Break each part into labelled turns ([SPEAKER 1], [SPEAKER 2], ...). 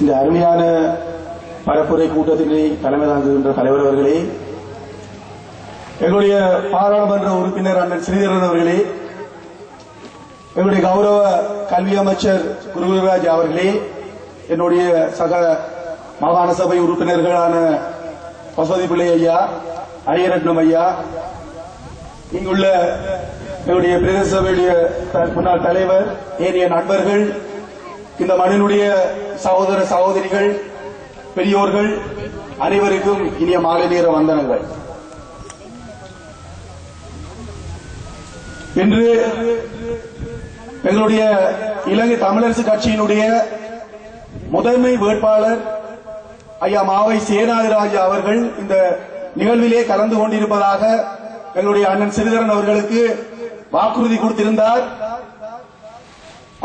[SPEAKER 1] இந்த அருமையான பரப்புரை கூட்டத்தினை தலைமை தாங்குகின்ற தலைவர் அவர்களே, எங்களுடைய பாராளுமன்ற உறுப்பினர் அண்ணன் ஸ்ரீதரன் அவர்களே, எங்களுடைய கௌரவ கல்வி அமைச்சர் குருகுருராஜ் அவர்களே, என்னுடைய சக மாகாண சபை உறுப்பினர்களான பசுபதி பிள்ளை ஐயா, அரியரட்னம் ஐயா, இங்குள்ள எங்களுடைய பிரதேச சபையுடைய முன்னாள் தலைவர், ஏனைய நண்பர்கள், இந்த மண்ணினுடைய சகோதர சகோதரிகள், பெரியோர்கள் அனைவருக்கும் இனிய மாலை நேர வந்தனங்கள். இன்று எங்களுடைய இலங்கை தமிழரசு கட்சியினுடைய முதன்மை வேட்பாளர் ஐயா மாவை சேனாதிராஜா அவர்கள் இந்த நிகழ்விலே கலந்து கொண்டிருப்பதாக எங்களுடைய அண்ணன் ஸ்ரீதரன் அவர்களுக்கு வாக்குறுதி கொடுத்திருந்தார்.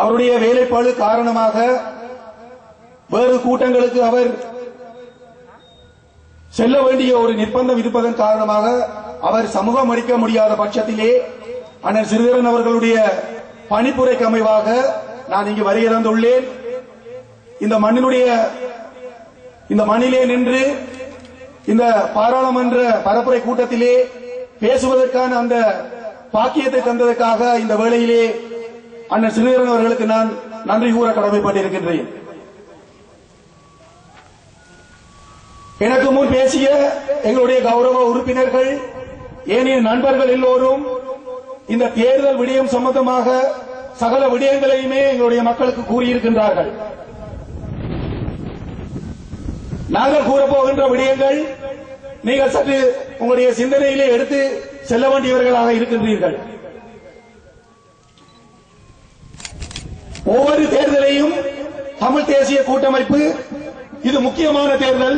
[SPEAKER 1] அவருடைய வேலைப்பாடு காரணமாக வேறு கூட்டங்களுக்கு அவர் செல்ல வேண்டிய ஒரு நிர்பந்தம் இருப்பதன் காரணமாக அவர் சமூகம் அளிக்க முடியாத பட்சத்திலே அண்ணன் ஸ்ரீதரன் அவர்களுடைய பணிப்புரைக்கு அமைவாக நான் இங்கு வருகை தந்துள்ளேன். இந்த மண்ணிலே நின்று இந்த பாராளுமன்ற பரப்புரை கூட்டத்திலே பேசுவதற்கான அந்த பாக்கியத்தை தந்ததற்காக இந்த வேளையிலே அண்ணன் ஸ்ரீதரன் அவர்களுக்கு நான் நன்றி கூற கடமைப்பட்டிருக்கின்றேன். எனக்கு முன் பேசிய எங்களுடைய கௌரவ உறுப்பினர்கள், ஏனைய நண்பர்கள் எல்லோரும் இந்த தேர்தல் விடயம் சம்பந்தமாக சகல விடயங்களையுமே எங்களுடைய மக்களுக்கு கூறியிருக்கின்றார்கள். நாங்கள் கூறப்போகின்ற விடயங்கள் நீங்கள் சற்று உங்களுடைய சிந்தனையிலே எடுத்து செல்ல வேண்டியவர்களாக இருக்கின்றீர்கள். ஒவ்வொரு தேர்தலையும் தமிழ் தேசிய கூட்டமைப்பு, இது முக்கியமான தேர்தல்,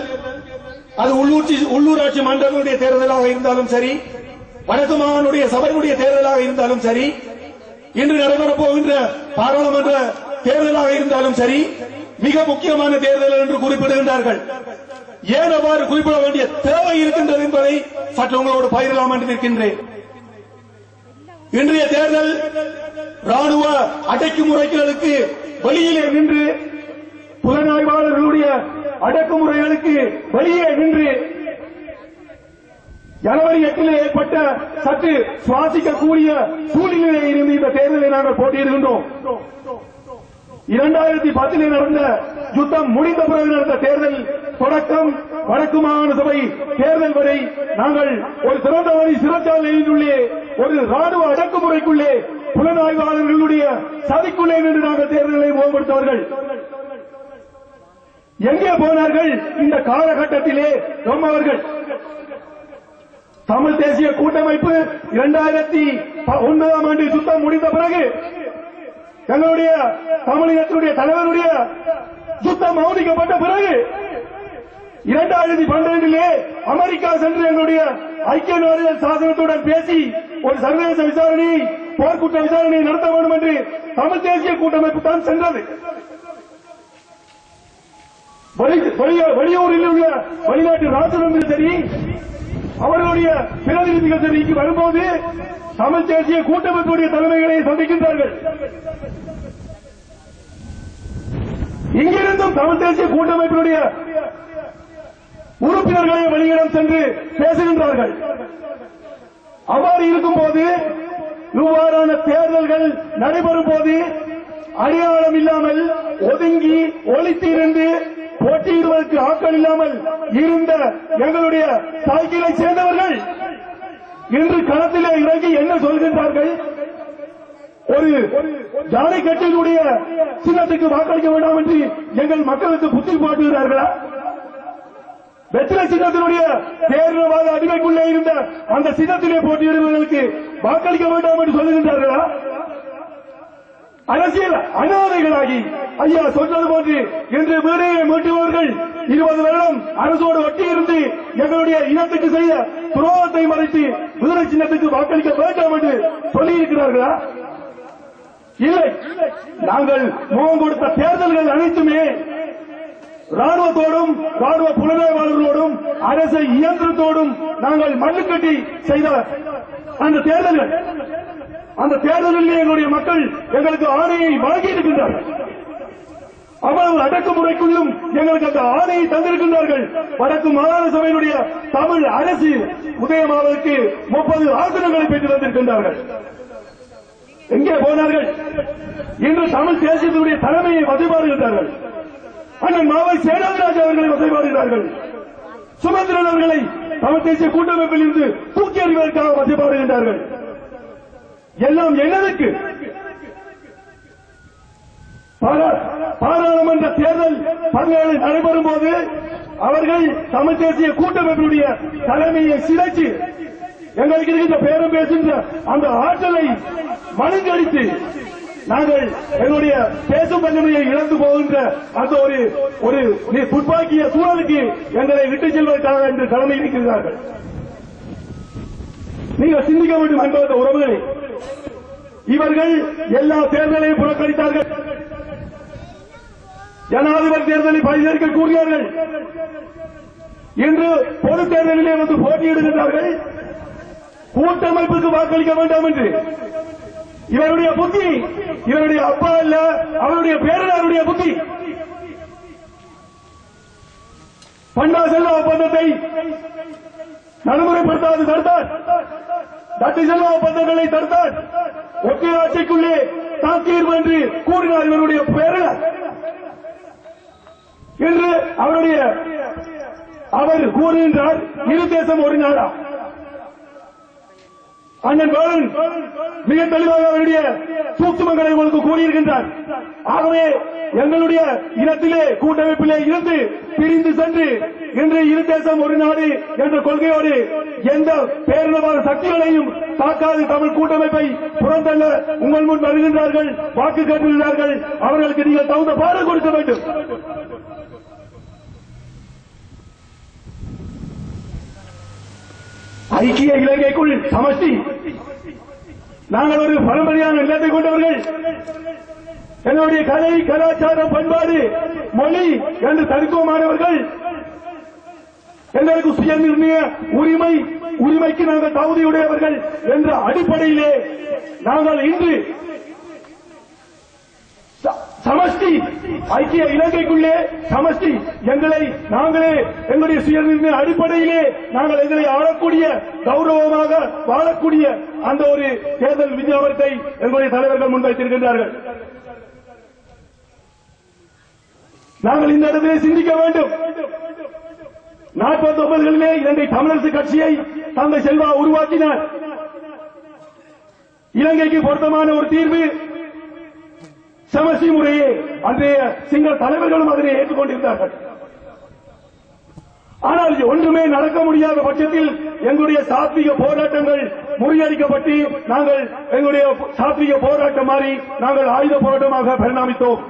[SPEAKER 1] அது உள்ளூராட்சி மன்றங்களுடைய தேர்தலாக இருந்தாலும் சரி, வடக்கு மாகாணுடைய சபையினுடைய தேர்தலாக இருந்தாலும் சரி, இன்று நடைபெறப் போகின்ற பாராளுமன்ற தேர்தலாக இருந்தாலும் சரி, மிக முக்கியமான தேர்தல் என்று குறிப்பிடுகின்றார்கள். ஏன் அவ்வாறு குறிப்பிட வேண்டிய தேவை இருக்கின்றது என்பதை சற்று உங்களோடு பகிரலாம் என்று நிற்கின்றேன். இன்றைய தேர்தல் ராணுவ அடக்குமுறைகளுக்கு வெளியிலே நின்று, புலனாய்வாளர்களுடைய அடக்குமுறைகளுக்கு வெளியே நின்று, ஜனவரி 8 ஏற்பட்ட சற்று சுவாசிக்கக்கூடிய சூழ்நிலையில் இருந்து இந்த தேர்தலை நாங்கள் போட்டியிடுகின்றோம். 2010 நடந்த யுத்தம் முடிந்த பிறகு நடந்த தேர்தல் தொடக்கம் வடக்கு மாகாண சபை தேர்தல் வரை நாங்கள் ஒரு திறந்த வழி சிறைச்சாலையினுள்ளே, ஒரு ராணுவ அடக்குமுறைக்குள்ளே, புலனாய்வாளர்களுடைய சதிக்குள்ளே நின்று நாங்கள் தேர்தலை முகப்படுத்தவர்கள். எங்கே போனார்கள் இந்த காலகட்டத்திலே நம்மவர்கள்? தமிழ் தேசிய கூட்டமைப்பு 2009ஆம் ஆண்டு யுத்தம் முடிந்த பிறகு எங்களுடைய தமிழகத்தினுடைய தலைவருடைய யுத்தம் மௌனிக்கப்பட்ட பிறகு 2012 அமெரிக்கா சென்று எங்களுடைய ஐக்கிய நாடுகள் சாசனத்துடன் பேசி ஒரு சர்வதேச விசாரணையை, போர்க்குற்ற விசாரணையை நடத்த வேண்டும் என்று தமிழ் தேசிய கூட்டமைப்பு தான் சென்றது. வெளியூரில் உள்ள வெளிநாட்டு ராஜதந்திர சரி, அவர்களுடைய பிரதிநிதிகள் சரி இங்கு வரும்போது தமிழ் தேசிய கூட்டமைப்புடைய தலைமைகளை சந்திக்கின்றார்கள். இங்கிருந்தும் தமிழ் தேசிய கூட்டமைப்பினுடைய உறுப்பினர்களை வெளியிடம் சென்று பேசுகின்றார்கள். அவ்வாறு இருக்கும்போது, இவ்வாறான தேர்தல்கள் நடைபெறும் போது அடையாளம் இல்லாமல் ஒதுங்கி ஒளித்திருந்து போட்டியிடுவதற்கு ஆட்கள் இல்லாமல் இருந்த எங்களுடைய சைக்கிளை சேர்ந்தவர்கள் இன்று களத்திலே இறங்கி என்ன சொல்கின்றார்கள்? ஒரு ஜானை கட்சியினுடைய சின்னத்துக்கு வாக்களிக்க வேண்டாம் என்று எங்கள் மக்களுக்கு புத்தி போட்டுகிறார்களா? வெற்றிலை சின்னத்தினுடைய தேர்தல்வாத அடிமைக்குள்ளே இருந்த அந்த சின்னத்திலே போட்டியிடுவதற்கு வாக்களிக்க வேண்டாம் என்று சொல்லுகின்றார்களா? அரசியல் அனாதைகளாகி ஐயா சொன்னது போன்று இன்று வீடையை மீட்டுபவர்கள் 20 வருடம் அரசோடு ஒட்டியிருந்து எங்களுடைய இனத்துக்கு செய்த துரோகத்தை மறைத்து வீர சின்னத்துக்கு வாக்களிக்க வேண்டாம் என்று சொல்லியிருக்கிறார்களா? இல்லை. நாங்கள் முகம் கொடுத்த தேர்தல்கள் அனைத்துமே ராணுவத்தோடும் ராணுவ புலனாய்வாளர்களோடும் அரசு இயந்திரத்தோடும் நாங்கள் மல்லுக்கட்டி செய்த அந்த தேர்தல்கள், அந்த தேர்தலில் எங்களுடைய மக்கள் எங்களுக்கு ஆணையை வழங்கி இருக்கின்றார்கள். அவ்வளவு அடக்குமுறைக்குள்ளும் எங்களுக்கு அந்த ஆணையை தந்திருக்கின்றார்கள். வடக்கு மாகாண சபையினுடைய தமிழ் அரசு உதயமாவதற்கு 30 ஆசனங்களை பெற்று தந்திருக்கின்றார்கள். எங்கே போனார்கள்? இன்று தமிழ் தேசியத்தினுடைய தலைமையை வசைபாடுகின்றார்கள். அண்ணன் மாவை சேனாதிராஜ் அவர்களை வசைபாடுகிறார்கள். சுமந்திரன் அவர்களை தமிழ் தேசிய கூட்டமைப்பில் இருந்து தூக்கி எறிவதற்காக வசைபாடுகின்றார்கள். எல்லாம் என்னதுக்கு? பாராளுமன்ற தேர்தல் 17 நடைபெறும் போது அவர்கள் தமிழ் தேசிய கூட்டமைப்பினுடைய தலைமையை சிதைச்சு எங்களுக்கு இருக்கின்ற பேரம் பேசுகின்ற அந்த ஆற்றலை மழுங்கடித்து நாங்கள் எங்களுடைய பேசும் வல்லமையை இழந்து போகின்ற அந்த ஒரு துப்பாக்கிய சூழலுக்கு எங்களை விட்டு செல்வதற்காக என்று தலைமை இருக்கிறார்கள். நீங்கள் சிந்திக்க வேண்டும் என்பது உறவுகளை. இவர்கள் எல்லா தேர்தலையும் புறக்கணித்தார்கள். ஜனாதிபதி தேர்தலை பரிசீலிக்க கூறினார்கள். இன்று பொது தேர்தலிலே வந்து போட்டியிடுகின்றார்கள். கூட்டமைப்புக்கு வாக்களிக்க வேண்டாம் என்று. இவருடைய புத்தி, இவருடைய அப்பா அல்ல, அவருடைய பேரனுடைய புத்தி. பண்டா செல்வா ஒப்பந்தத்தை நடைமுறைப்படுத்தாது தடுத்தார். தட்டி செல்வா ஒப்பந்தங்களை தடுத்தார். ஒற்றை ஆட்சிக்குள்ளே தான் தீர்வு என்று கூறினார் இவருடைய பேரனர். என்று அவர் கூறுகின்றார், இரு தேசம் ஒரு நாடா. அண்ணன் வேலன் மிக தெளிவாக அவருடைய சூட்சுமங்களை உங்களுக்கு கூறியிருக்கின்றார். ஆகவே எங்களுடைய இனத்திலே கூட்டமைப்பிலே இருந்து பிரிந்து சென்று இன்று இரு தேசம் ஒரு நாடு என்ற கொள்கையோடு எந்த பேரினவாத சக்திகளையும் தாக்காது தமிழ் கூட்டமைப்பை புறந்தள்ள உங்கள் முன் வருகின்றார்கள், வாக்கு கேட்டுள்ளார்கள். அவர்களுக்கு நீங்கள் தகுந்த பாடம் கொடுக்க வேண்டும். ஐக்கிய இலங்கைக்குள் சமஷ்டி நாங்கள் ஒரு பரம்பரையான நிலத்தை கொண்டவர்கள். எங்களுடைய கலை, கலாச்சாரம், பண்பாடு, மொழி என்று தனித்துவமானவர்கள். எங்களுக்கு சுய நிர்ணய உரிமைக்கு நாங்கள் தகுதியுடையவர்கள் என்ற அடிப்படையிலே நாங்கள் இன்று சமஷ்டி ஐக்கிய இலங்கைக்குள்ளே சமஷ்டி நாங்களே எங்களுடைய சுயநிர்ணய அடிப்படையிலே நாங்கள் எங்களை ஆளக்கூடிய கௌரவமாக வாழக்கூடிய அந்த ஒரு தேர்தல் விஞ்ஞாபனத்தை எங்களுடைய தலைவர்கள் முன்வைத்திருக்கின்றார்கள். நாங்கள் இந்த இடத்திலே சிந்திக்க வேண்டும். 49களிலே இலங்கை தமிழரசு கட்சியை தந்தை செல்வா உருவாக்கினார். இலங்கைக்கு பொருத்தமான ஒரு தீர்வு சமஷ்டி முறையே. அன்றைய சிங்கள தலைவர்களும் அதனை ஏற்றுக்கொண்டிருந்தார்கள். ஆனால் ஒன்றுமே நடக்க முடியாத பட்சத்தில் எங்களுடைய சாத்விக போராட்டங்கள் முறியடிக்கப்பட்டு நாங்கள் எங்களுடைய சாத்விக போராட்டம் மாறி நாங்கள் ஆயுத போராட்டமாக பரிணாமித்தோம்.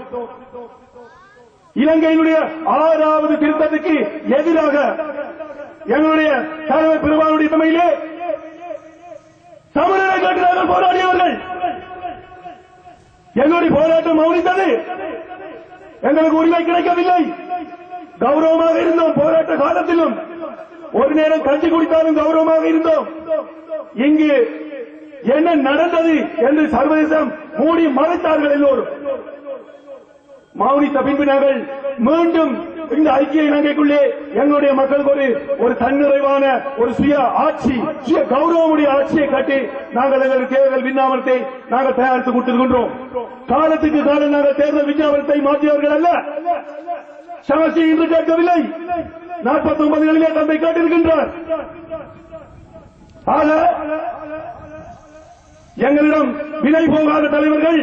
[SPEAKER 1] இலங்கையினுடைய 6வது திருத்தத்துக்கு எதிராக எங்களுடைய தலைவர் பெருமாளுடைய தலைமையிலே தமிழரை கேட்டு போராடியவர்கள். எங்களுடைய போராட்டம் மௌனித்தது. எங்களுக்கு உரிமை கிடைக்கவில்லை. கௌரவமாக இருந்தோம். போராட்ட காலத்திலும் ஒரு நேரம் கஞ்சி குடித்தாலும் கௌரவமாக இருந்தோம். இங்கு என்ன நடந்தது என்று சர்வதேசம் மூடி மறைத்தார்கள். எல்லோரும் மௌனித்த பின்பு நாங்கள் மீண்டும் இந்த ஐக்கிய இலங்கைக்குள்ளே எங்களுடைய மக்களுக்கு ஒரு தன்னிறைவான ஒரு சுய ஆட்சி, சுய கௌரவமுடைய ஆட்சியை கட்டி நாங்கள் எங்கள் தேர்தல் விஞ்ஞாபனத்தை நாங்கள் தயாரித்துக் கொடுத்திருக்கின்றோம். காலத்துக்கு காலம் நாங்கள் தேர்தல் விஞ்ஞாபனத்தை மாற்றியவர்கள் அல்ல. சமஷ்டி இன்று கேட்கவில்லை. 49களிலே தந்தை கேட்டிருக்கின்றார். ஆக எங்களிடம் விலை போகாத தலைவர்கள்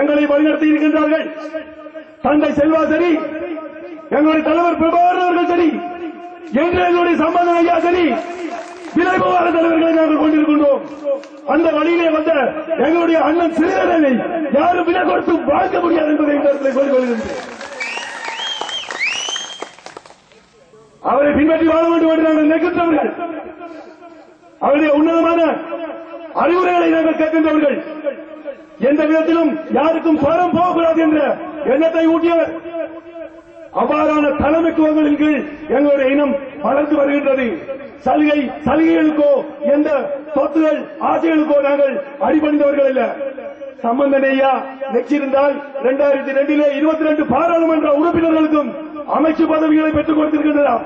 [SPEAKER 1] எங்களை வழிநடத்தி இருக்கின்றார்கள். தந்தை செல்வா சரி, எங்களுடைய தலைவர் பிரபாகரன் அவர்கள் சரி, என்று எங்களுடைய சம்பந்தம் ஐயா சரி, விலை போகாத தலைவர்களை நாங்கள் கொண்டிருக்கின்றோம். அந்த வழியிலே வந்த எங்களுடைய அண்ணன் சிறிதரனை யாரும் விலை கொடுத்து பார்க்க முடியாது என்பதை இந்த இடத்தில் சொல்லிக் கொள்கின்றேன். அவரை பின்பற்றி வாழ வேண்டும் என்று நாங்கள் நினைக்கின்றவர்கள். அவருடைய உன்னதமான அறிவுரைகளை நாங்கள் கேட்கின்றவர்கள். எந்த விதத்திலும் யாருக்கும் பாரம் போகக்கூடாது என்ற எண்ணத்தை ஊட்டியவர். அவ்வாறான தலைமைத்துவங்களின் கீழ் எங்களுடைய இனம் வளர்ந்து வருகின்றது. சலுகைகளுக்கோ எந்த சொத்துகள் ஆசைகளுக்கோ நாங்கள் அடிபணிந்தவர்கள் அல்ல. சம்பந்தனையா நெச்சிருந்தால் 2002 22 பாராளுமன்ற உறுப்பினர்களுக்கும் அமைச்சு பதவிகளை பெற்றுக் கொடுத்திருக்கின்றனர்.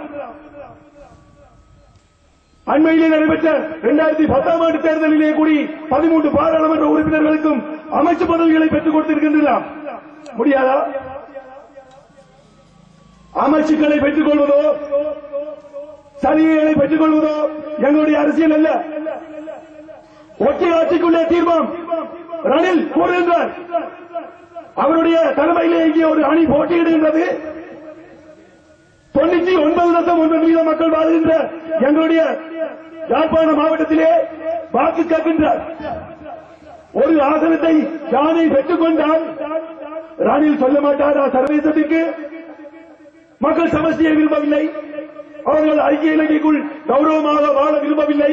[SPEAKER 1] அண்மையிலே நடைபெற்ற 2010 ஆண்டு தேர்தலிலே கூடி 13 பாராளுமன்ற உறுப்பினர்களுக்கும் அமைச்சு பதவிகளை பெற்றுக் கொடுத்திருக்கின்றனர். முடியாதா? அமைச்சுக்களை பெற்றுக் கொள்வதோ சலுகைகளை பெற்றுக் கொள்வதோ எங்களுடைய அரசியல் அல்ல. ஒற்றை ஆட்சிக்குள்ளே தீர்மானம் ரணில் கூறுகின்றார். அவருடைய தலைமையிலே இங்கே ஒரு அணி போட்டியிடுகின்றது. 99.9% மக்கள் வாழ்கின்ற எங்களுடைய யாழ்ப்பாண மாவட்டத்திலே வாக்கு கேட்கின்றார். ஒரு ஆசனத்தை யானை பெற்றுக் கொண்டால் ரணில் சொல்ல மாட்டாரா சர்வதேசத்திற்கு மக்கள் சமஸ்டியை விரும்பவில்லை, அவர்கள் ஐக்கிய இலங்கைக்குள் கௌரவமாக வாழ விரும்பவில்லை,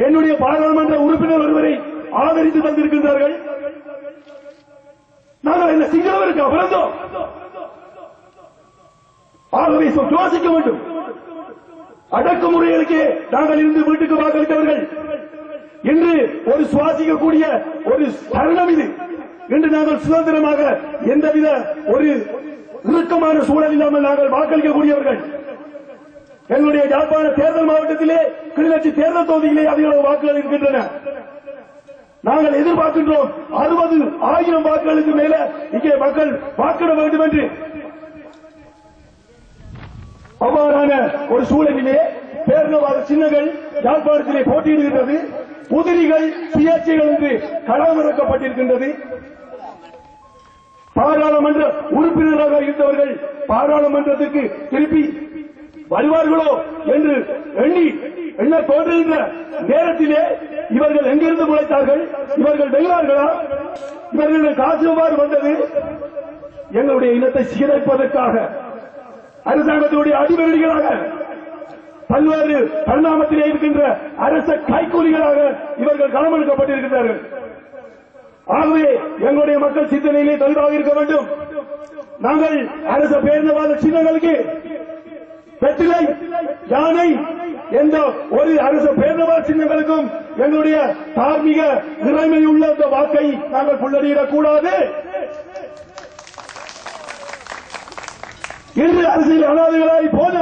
[SPEAKER 1] என்னுடைய பாராளுமன்ற உறுப்பினர் ஒருவரை ஆதரித்து தந்திருக்கின்றார்கள். நாங்கள் என்ன சிங்களவருக்கு அபரந்தோம்? ஆகவே யோசிக்க வேண்டும். அடக்குமுறைகளுக்கு நாங்கள் இருந்து வீட்டுக்கு வாக்களித்தவர்கள் இன்று ஒரு சுவாசிக்கக்கூடிய ஒரு தருணம் இது. இன்று நாங்கள் சுதந்திரமாக எந்தவித ஒரு இறுக்கமான சூழல் இல்லாமல் நாங்கள் வாக்களிக்கக்கூடியவர்கள். எங்களுடைய யாழ்ப்பாண தேர்தல் மாவட்டத்திலே கிளிநொச்சி தேர்தல் தொகுதியிலே அதிக வாக்குகள் இருக்கின்றன. நாங்கள் எதிர்பார்க்கின்றோம் 60,000 வாக்குகளுக்கு மேல இங்கே மக்கள் வாக்கிட வேண்டும் என்று. அவ்வாறான ஒரு சூழலிலே பேரினவாத சின்னங்கள் யாழ்ப்பாணத்திலே போட்டியிடுகின்றது. புதிரிகள் சுயேட்சைகள் என்று களமிறக்கப்பட்டிருக்கின்றது. பாராளுமன்ற உறுப்பினராக இருந்தவர்கள் பாராளுமன்றத்திற்கு திருப்பி வருவார்களோ என்று எண்ண தோன்றுகின்ற நேரத்திலே இவர்கள் எங்கிருந்து முளைத்தார்கள்? இவர்கள் வெல்வார்களா? இவர்கள் காசு எவ்வாறு வந்தது? எங்களுடைய இனத்தை சீரமைப்பதற்காக அரசாங்கத்தினுடைய அடிவருடிகளாக பல்வேறு பரிணாமத்திலே இருக்கின்ற அரச கைக்கூலிகளாக இவர்கள் களமெடுக்கப்பட்டிருக்கிறார்கள். ஆகவே எங்களுடைய மக்கள் சிந்தனையிலே தெளிவாக இருக்க வேண்டும். நாங்கள் அரச பேரினவாத சின்னங்களுக்கு வெற்றிலை யானை என்ற ஒரு அரச பேரினவாத சின்னங்களுக்கும் எங்களுடைய தார்மீக நிலைமை உள்ள அந்த வாக்கை நாங்கள் புள்ளடியிடக்கூடாது. இன்று அரசியல் அனாதைகளாய் போன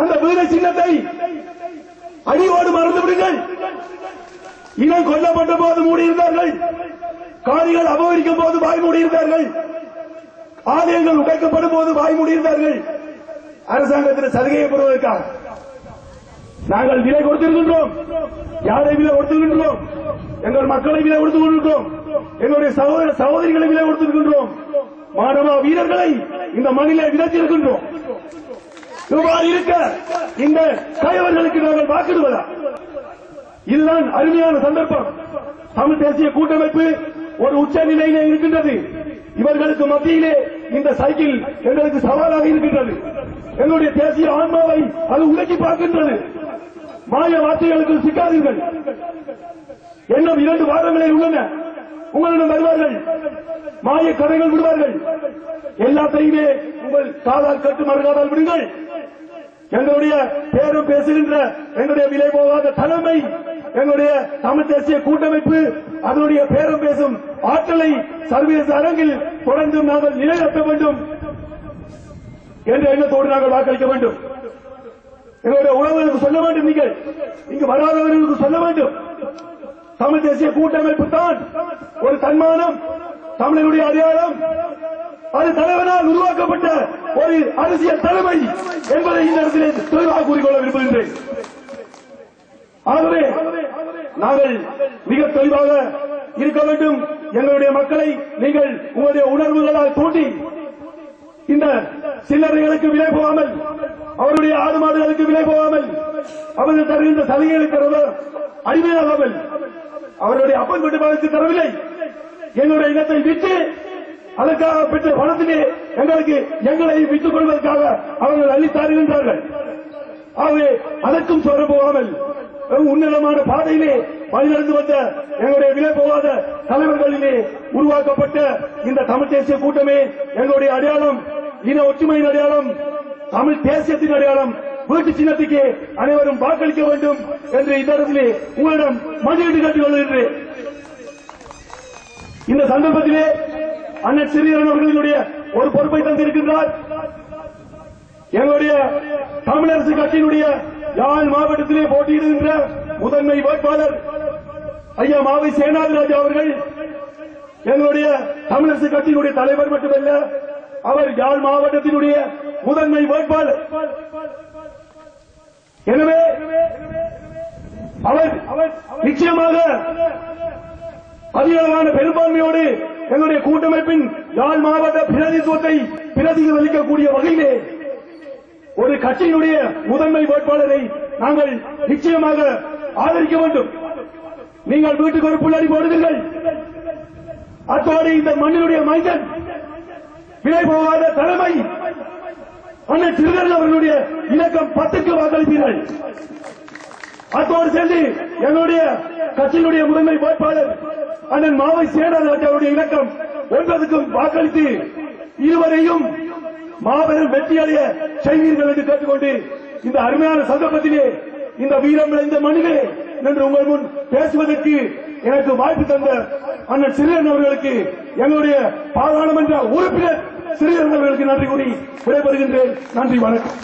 [SPEAKER 1] அந்த வீர சின்னத்தை அடியோடு மறந்து விடுங்கள். இனம் கொல்லப்பட்ட போது மூடியிருந்தார்கள், காரிகள் அபகரிக்கும் போது வாய் மூடியிருந்தார்கள், ஆலயங்கள் உடைக்கப்படும் போது வாய் மூடியிருந்தார்கள். அரசாங்கத்தில் சலுகையை பெறுவதற்காக நாங்கள் விலை கொடுத்திருக்கின்றோம். யாரை விலை கொடுத்திருக்கின்றோம்? எங்கள் மக்களை விலை கொடுத்துக் கொண்டிருக்கிறோம். எங்களுடைய சகோதர சகோதரிகளை விலை கொடுத்திருக்கின்றோம். மாணவ வீரர்களை இந்த மண்ணிலே விதைத்திருக்கின்றோம். இவ்வாறு இருக்க இந்த கயவர்களுக்கு நாங்கள் வாக்கிடுவதா? இதுதான் அருமையான சந்தர்ப்பம். தமிழ் தேசிய கூட்டமைப்பு ஒரு உச்ச நிலையிலே இருக்கின்றது. இவர்களுக்கு மத்தியிலே இந்த சைக்கிள் எங்களுக்கு சவாலாக இருக்கின்றது. எங்களுடைய தேசிய ஆன்மாவை அது உலக்கி பார்க்கின்றது. மாய வார்த்தைகளுக்கு சிக்காதீர்கள். இன்னும் 2 வாரங்களில் உள்ளன. உங்களிடம் வருவார்கள், மாய கதைகள் விடுவார்கள். எல்லாத்தையுமே உங்கள் காதால் கட்டு மறுகாதால் விடுங்கள். எங்களுடைய பேரும் பேசுகின்ற எங்களுடைய விலை போகாத தலைமை, எங்களுடைய தமிழ் தேசிய கூட்டமைப்பு அதனுடைய பேரும் பேசும் ஆற்றலை சர்வதேச அரங்கில் தொடர்ந்து நாங்கள் நிலைநிறுத்த வேண்டும் என்ற எண்ணத்தோடு நாங்கள் வாக்களிக்க வேண்டும். எங்களுடைய உறவுகளுக்கு சொல்ல வேண்டும், நீங்கள் இங்கு வராதவர்களுக்கு சொல்ல வேண்டும். தமிழ் தேசிய கூட்டமைப்பு தான் ஒரு தன்மானம், தமிழனுடைய அடையாளம், அது தலைவனால் உருவாக்கப்பட்ட ஒரு அரசியல் தலைமை என்பதை இந்த இடத்திலே தெளிவாக கூறிக்கொள்ள விரும்புகின்றேன். ஆகவே நாங்கள் மிக தெளிவாக இருக்க வேண்டும். எங்களுடைய மக்களை நீங்கள் உங்களுடைய உணர்வுகளால் தூண்டி இந்த சில்லறைகளுக்கு விலை போகாமல், அவருடைய ஆடு மாடுகளுக்கு விலை போகாமல், அவர்கள் தருகின்ற சலுகைகளுக்கு அடிமையாகாமல், அவருடைய அப்பன் வீட்டு பாலத்து தரவில்லை, எங்களுடைய இனத்தை விட்டு அதற்காக பெற்ற பணத்திலே எங்களை விட்டுக் கொள்வதற்காக அவர்கள் அள்ளித்தாருகின்றார்கள். ஆகவே அதற்கும் சொல்ல போகாமல் உன்னதமான பாதையிலே வழிநடந்து வந்த எங்களுடைய விலை போகாத தலைவர்களிலே உருவாக்கப்பட்ட இந்த தமிழ் தேசிய கூட்டமே எங்களுடைய அடையாளம், இன ஒற்றுமையின் அடையாளம், தமிழ் தேசியத்தின் அடையாளம். வீட்டு சின்னத்துக்கு அனைவரும் வாக்களிக்க வேண்டும் என்று இந்த இடத்திலே உங்களிடம் மண்டியிட்டு கேட்டுக் கொள்கின்றேன். இந்த சந்தர்ப்பத்திலே அண்ணன் சிறிதரன் அவர்களுடைய ஒரு பொறுப்பை தந்திருக்கின்றார். எங்களுடைய தமிழரசு கட்சியினுடைய யாழ் மாவட்டத்திலே போட்டியிடுகின்ற முதன்மை வேட்பாளர் ஐயா மாவை சேனாதிராஜா அவர்கள் எங்களுடைய தமிழரசு கட்சியினுடைய தலைவர் மட்டுமல்ல, அவர் யாழ் மாவட்டத்தினுடைய முதன்மை வேட்பாளர். எனவே அவர் நிச்சயமாக அதிகளவான பெரும்பான்மையோடு எங்களுடைய கூட்டமைப்பின் யாழ் மாவட்ட பிரதிநிதித்துவத்தை பிரதிபலிக்கக்கூடிய வகையிலே ஒரு கட்சியினுடைய முதன்மை வேட்பாளரை நாங்கள் நிச்சயமாக ஆதரிக்க வேண்டும். நீங்கள் வீட்டுக்கு ஒரு புள்ளடி போடுவீர்கள். அத்தோடு இந்த மண்ணினுடைய மைந்தன் விலை போகாத தலைமை அண்ணன் சிறிதரன் அவர்களுடைய இலக்கம் 10க்கு வாக்களிப்பீர்கள். அத்தோடு சேர்ந்து எங்களுடைய கட்சியினுடைய முதன்மை வேட்பாளர் அண்ணன் மாவை சேனாதிராஜாவுடைய இலக்கம் 9க்கும் வாக்களித்து இருவரையும் மாபெரும் வெற்றியடைய செய்வீர்கள் என்று கேட்டுக்கொண்டு இந்த அருமையான சந்தர்ப்பத்திலே இந்த வீரம் விளைந்த மண்ணிலே என்று உங்கள் முன் பேசுவதற்கு எனக்கு வாய்ப்பு தந்த அண்ணன் சிறிதரன் அவர்களுக்கு எங்களுடைய பாராளுமன்ற உறுப்பினர் சிறிதரன் அவர்களுக்கு நன்றி கூறி விடைபெறுகின்றேன். நன்றி, வணக்கம்.